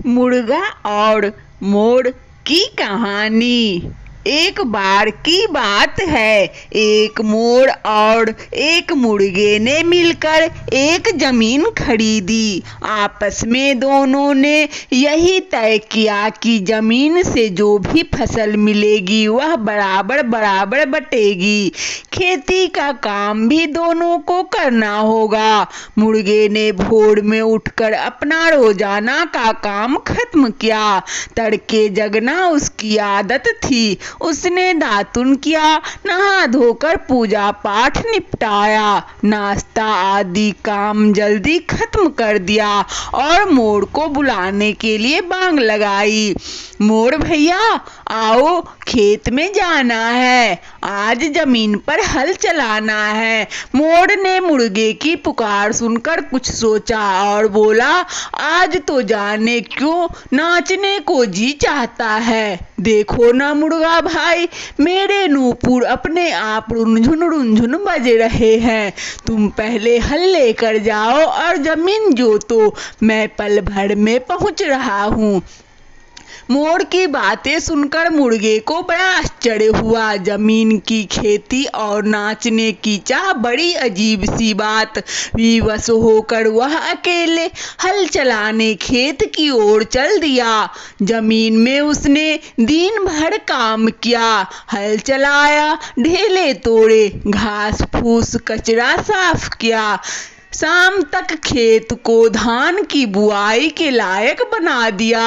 मुर्गा और मोर की कहानी। एक बार की बात है, एक मोर और एक मुर्गे ने मिलकर एक जमीन खरीदी। आपस में दोनों ने यही तय किया कि जमीन से जो भी फसल मिलेगी वह बराबर बराबर बटेगी। खेती का काम भी दोनों को करना होगा। मुर्गे ने भोर में उठकर अपना रोजाना का काम खत्म किया। तड़के जगना उसकी आदत थी। उसने दातुन किया, नहा धोकर पूजा पाठ निपटाया, नाश्ता आदि काम जल्दी खत्म कर दिया और मोर को बुलाने के लिए बांग लगाई। मोर भैया आओ, खेत में जाना है, आज जमीन पर हल चलाना है। मोर ने मुर्गे की पुकार सुनकर कुछ सोचा और बोला, आज तो जाने क्यों नाचने को जी चाहता है। देखो ना मुर्गा भाई, मेरे नूपुर अपने आप रुनझुन बज रहे हैं। तुम पहले हल लेकर जाओ और जमीन जोतो, मैं पल भर में पहुंच रहा हूँ। मोर की बातें सुनकर मुर्गे को बड़ा आश्चर्य हुआ। जमीन की खेती और नाचने की चाह, बड़ी अजीब सी बात। विवश होकर वह अकेले हल चलाने खेत की ओर चल दिया। जमीन में उसने दिन भर काम किया, हल चलाया, ढेले तोड़े, घास फूस कचरा साफ किया। शाम तक खेत को धान की बुआई के लायक बना दिया।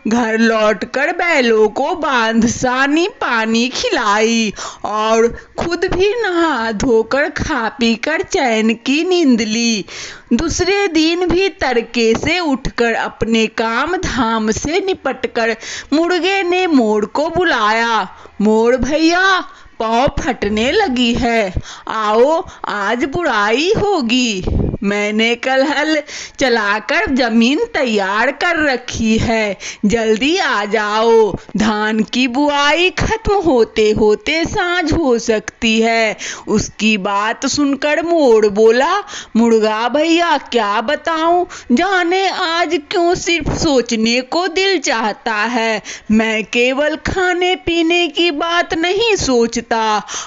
घर लौटकर बैलों को बांध सानी पानी खिलाई और खुद भी नहा धोकर खा पीकर चैन की नींद ली। दूसरे दिन भी तड़के से उठकर अपने काम धाम से निपटकर मुर्गे ने मोर को बुलाया। मोर भैया, पाँव फटने लगी है, आओ आज बुराई होगी। मैंने कल हल चलाकर जमीन तैयार कर रखी है, जल्दी आ जाओ। धान की बुआई खत्म होते होते सांझ हो सकती है। उसकी बात सुनकर मोर बोला, मुर्गा भैया क्या बताऊं, जाने आज क्यों सिर्फ सोचने को दिल चाहता है। मैं केवल खाने पीने की बात नहीं सोचता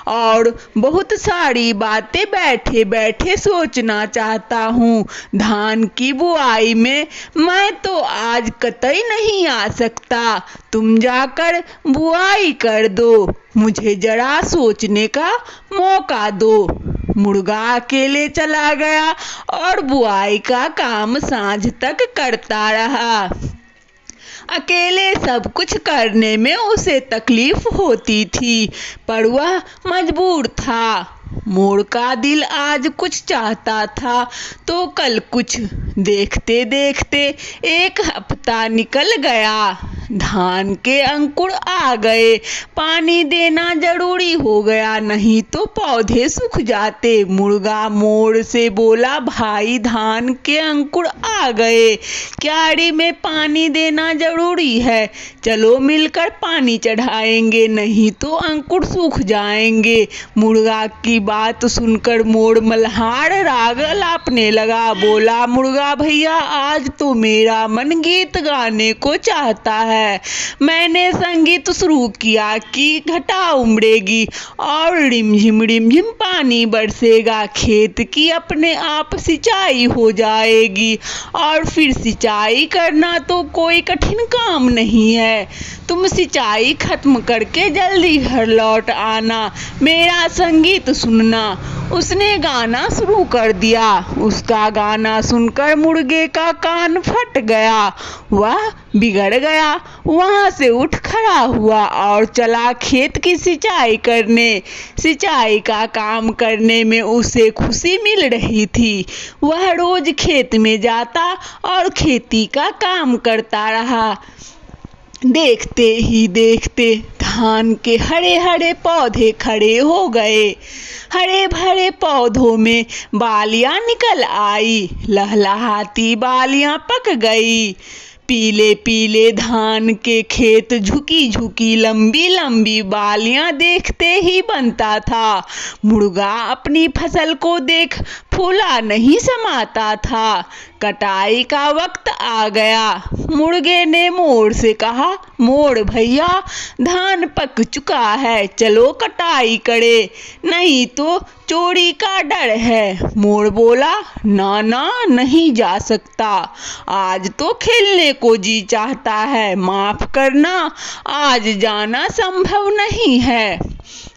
और बहुत सारी बातें बैठे बैठे सोचना चाहता हूँ। धान की बुआई में मैं तो आज कतई नहीं आ सकता। तुम जाकर बुआई कर दो, मुझे जरा सोचने का मौका दो। मुर्गा अकेले चला गया और बुआई का काम सांझ तक करता रहा। अकेले सब कुछ करने में उसे तकलीफ होती थी, पर वह मजबूर था। मोर का दिल आज कुछ चाहता था तो कल कुछ। देखते देखते एक हफ्ता निकल गया। धान के अंकुर आ गए, पानी देना जरूरी हो गया, नहीं तो पौधे सूख जाते। मुर्गा मोर से बोला, भाई धान के अंकुर आ गए, क्यारी में पानी देना जरूरी है, चलो मिलकर पानी चढ़ाएंगे, नहीं तो अंकुर सूख जाएंगे। मुर्गा की बात सुनकर मोर मल्हार राग लापने लगा। बोला, मुर्गा भैया आज तो मेरा मन गीत गाने को चाहता है। मैंने संगीत शुरू किया कि घटा उमड़ेगी और रिमझिम पानी बरसेगा, खेत की अपने आप सिंचाई हो जाएगी और फिर सिंचाई करना तो कोई कठिन काम नहीं है। तुम सिंचाई खत्म करके जल्दी घर लौट आना, मेरा संगीत सुनना। उसने गाना शुरू कर दिया। उसका गाना सुनकर मुर्गे का कान फट गया, वह बिगड़ गया। वहां से उठ खड़ा हुआ और चला खेत की सिंचाई करने। सिंचाई का काम करने में उसे खुशी मिल रही थी। वह रोज खेत में जाता और खेती का काम करता रहा। देखते ही देखते धान के हरे हरे पौधे खड़े हो गए। हरे भरे पौधों में बालियां निकल आई, लहलहाती बालियां पक गई। पीले पीले धान के खेत, झुकी झुकी लंबी लंबी बालियां देखते ही बनता था। मुर्गा अपनी फसल को देख फूला नहीं समाता था। कटाई का वक्त आ गया। मुर्गे ने मोर से कहा, मोर भैया धान पक चुका है, चलो कटाई करे, नहीं तो चोरी का डर है। मोर बोला, ना ना नहीं जा सकता, आज तो खेलने को जी चाहता है, माफ करना आज जाना संभव नहीं है।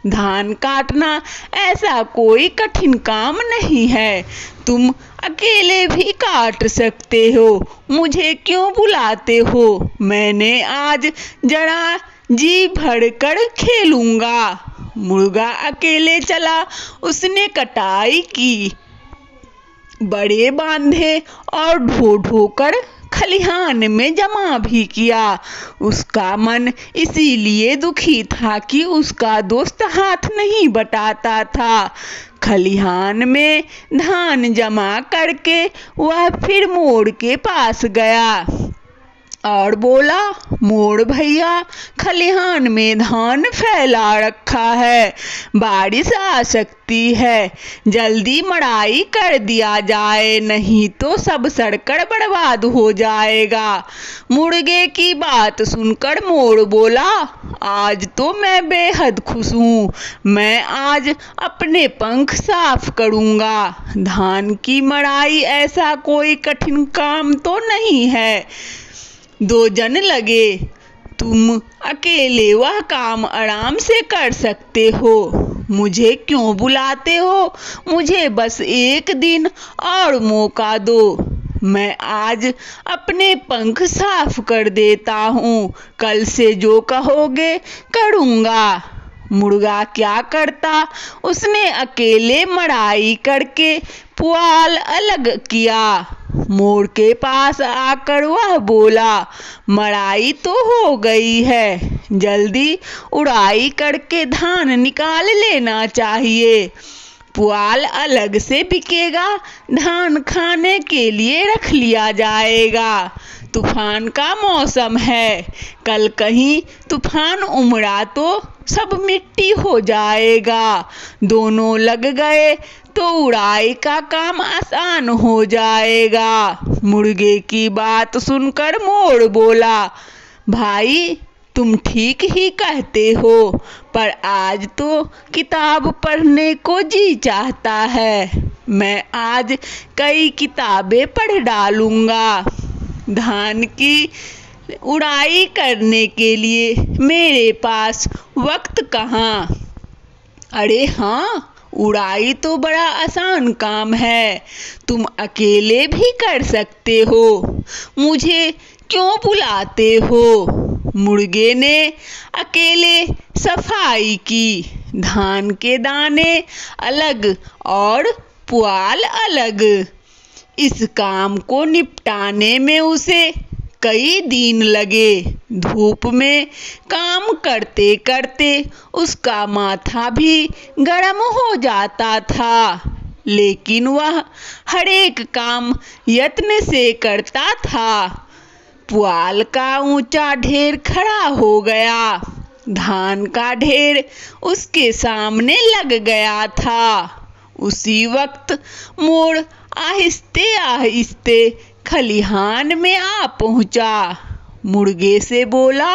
धान काटना ऐसा कोई कठिन काम नहीं है, तुम अकेले भी काट सकते हो, मुझे क्यों बुलाते हो? मैंने आज जरा जी भरकर खेलूंगा। मुर्गा अकेले चला, उसने कटाई की, बड़े बांधे और ढो ढो कर खलिहान में जमा भी किया। उसका मन इसीलिए दुखी था कि उसका दोस्त हाथ नहीं बटाता था। खलिहान में धान जमा करके वह फिर मोर के पास गया और बोला, मोर भैया खलिहान में धान फैला रखा है, बारिश आ सकती है, जल्दी मड़ाई कर दिया जाए, नहीं तो सब सड़कर बर्बाद हो जाएगा। मुर्गे की बात सुनकर मोर बोला, आज तो मैं बेहद खुश हूँ, मैं आज अपने पंख साफ करूँगा। धान की मड़ाई ऐसा कोई कठिन काम तो नहीं है, 2 जन लगे, तुम अकेले वह काम आराम से कर सकते हो, मुझे क्यों बुलाते हो? मुझे बस एक दिन और मौका दो, मैं आज अपने पंख साफ कर देता हूँ, कल से जो कहोगे करूँगा। मुर्गा क्या करता, उसने अकेले मड़ाई करके पुआल अलग किया। मोर के पास आकर वह बोला, मड़ाई तो हो गई है, जल्दी उड़ाई करके धान निकाल लेना चाहिए, पुआल अलग से बिकेगा, धान खाने के लिए रख लिया जाएगा। तूफान का मौसम है, कल कहीं तूफान उमड़ा तो सब मिट्टी हो जाएगा। दोनों लग गए तो उड़ाई का काम आसान हो जाएगा। मुर्गे की बात सुनकर मोर बोला, भाई तुम ठीक ही कहते हो, पर आज तो किताब पढ़ने को जी चाहता है, मैं आज कई किताबें पढ़ डालूंगा। धान की उड़ाई करने के लिए मेरे पास वक्त कहाँ? अरे हाँ, उड़ाई तो बड़ा आसान काम है, तुम अकेले भी कर सकते हो, मुझे क्यों बुलाते हो? मुर्गे ने अकेले सफाई की, धान के दाने अलग और पुआल अलग। इस काम को निपटाने में उसे कई दिन लगे। धूप में काम करते करते उसका माथा भी गर्म हो जाता था, लेकिन वह हर एक काम यत्न से करता था। पुआल का ऊंचा ढेर खड़ा हो गया, धान का ढेर उसके सामने लग गया था। उसी वक्त मोर आहिस्ते आहिस्ते खलिहान में आ पहुंचा। मुर्गे से बोला,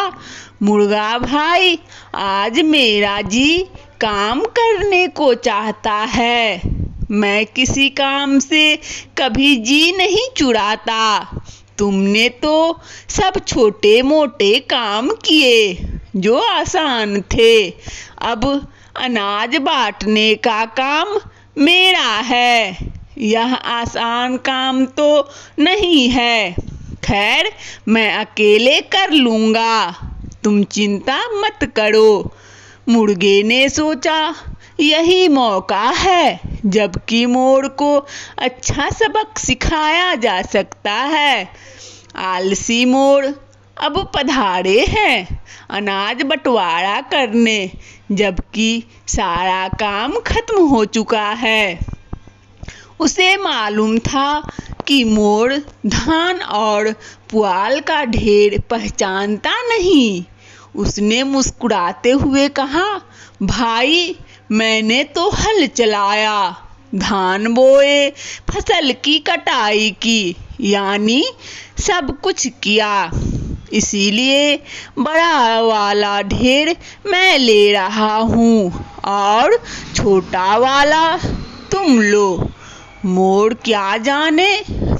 मुर्गा भाई आज मेरा जी काम करने को चाहता है, मैं किसी काम से कभी जी नहीं चुराता, तुमने तो सब छोटे मोटे काम किए जो आसान थे, अब अनाज बांटने का काम मेरा है, यह आसान काम तो नहीं है, खैर मैं अकेले कर लूँगा, तुम चिंता मत करो। मुर्गे ने सोचा यही मौका है जबकि मोर को अच्छा सबक सिखाया जा सकता है। आलसी मोर अब पधारे हैं अनाज बंटवारा करने, जबकि सारा काम खत्म हो चुका है। उसे मालूम था कि मोर धान और पुआल का ढेर पहचानता नहीं। उसने मुस्कुराते हुए कहा, भाई मैंने तो हल चलाया, धान बोए, फसल की कटाई की, यानी सब कुछ किया। इसीलिए बड़ा वाला ढेर मैं ले रहा हूँ और छोटा वाला तुम लो। मोर क्या जाने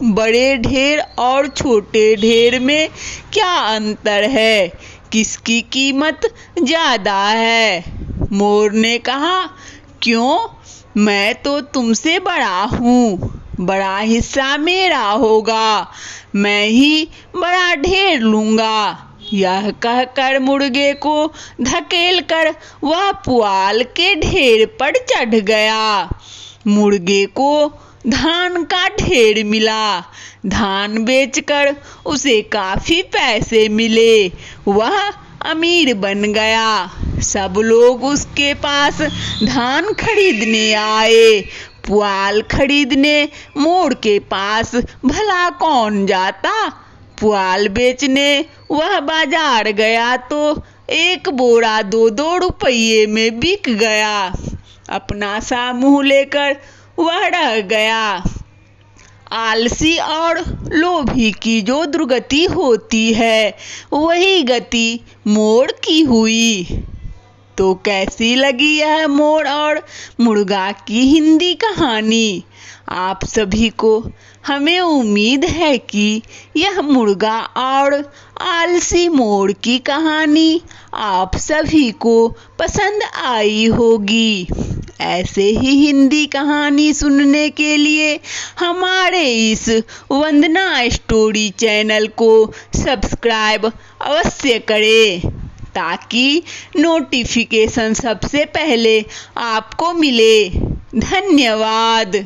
बड़े ढेर और छोटे ढेर में क्या अंतर है, किसकी कीमत ज़्यादा है। मोर ने कहा, क्यों, मैं तो तुमसे बड़ा हूँ, बड़ा हिस्सा मेरा होगा, मैं ही बड़ा ढेर लूँगा। यह कहकर मुर्गे को धकेल कर वह पुआल के ढेर पर चढ़ गया। मुर्गे को धान का ढेर मिला। धान बेचकर उसे काफ़ी पैसे मिले। वह अमीर बन गया। सब लोग उसके पास धान खरीदने आए। पुआल खरीदने मोर के पास भला कौन जाता। पुआल बेचने वह बाजार गया तो एक बोरा 2-2 रुपये में बिक गया। अपना सा मुँह लेकर वह रह गया। आलसी और लोभी की जो दुर्गति होती है, वही गति मोर की हुई। तो कैसी लगी यह मोर और मुर्गा की हिंदी कहानी आप सभी को? हमें उम्मीद है कि यह मुर्गा और आलसी मोर की कहानी आप सभी को पसंद आई होगी। ऐसे ही हिंदी कहानी सुनने के लिए हमारे इस वंदना स्टोरी चैनल को सब्सक्राइब अवश्य करें, ताकि नोटिफिकेशन सबसे पहले आपको मिले। धन्यवाद।